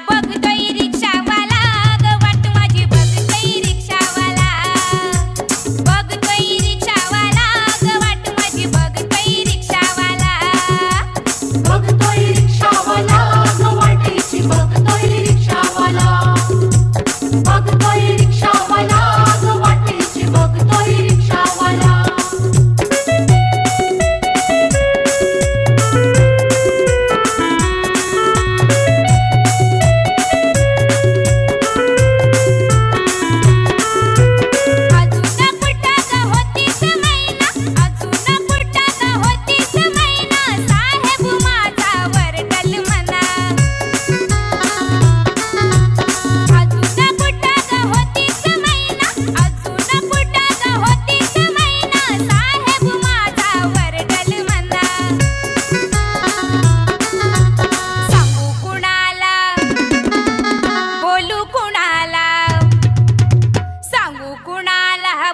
बघतोय रिक्षावाला ग वाट माझी बघतोय रिक्षावाला बघतोय रिक्षावाला ग वाट माझी बघतोय रिक्षावाला बघतोय रिक्षावाला ग वाटेची बघतोय रिक्षावाला बघतोय रिक्षावाला ग वाटेची बघतोय रिक्षावाला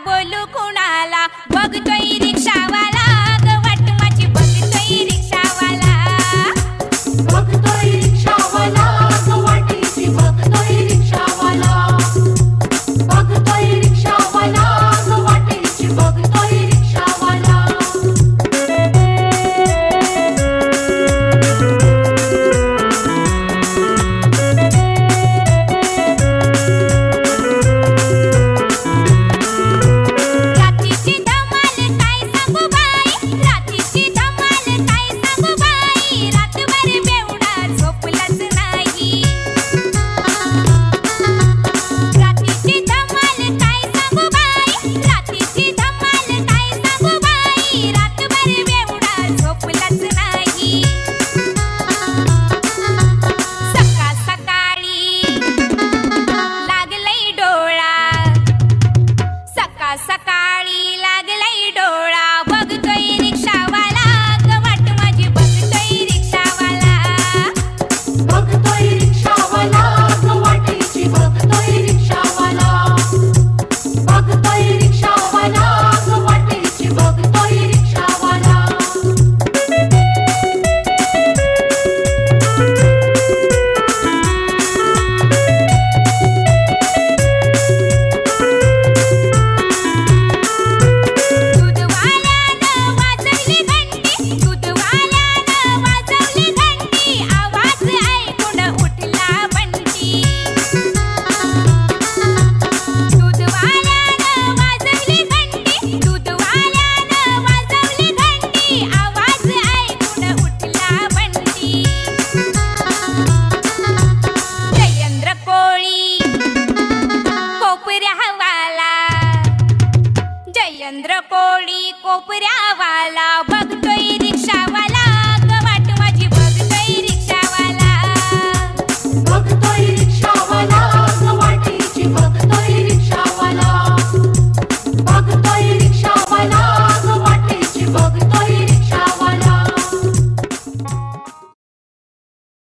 बोलू कुणाला बघतोय रिक्षावाला ग वाट माझी बघतोय रिक्षावाला बघतोय रिक्षावाला ग वाटेची बघतोय रिक्षावाला बघतोय रिक्षावाला ग वाटेची बघतोय रिक्षावाला सकाळी लागलाय डोळा बघतोय रिक्षावाला ग वाट माझी बघतोय रिक्षावाला बघतोय रिक्षावाला ग वाटेची बघतोय रिक्षावाला बघतोय रिक्षावाला ग वाटेची बघतोय रिक्षावाला जयेंद्र कोळी कोपऱ्यावाला बघतोय रिक्षावाला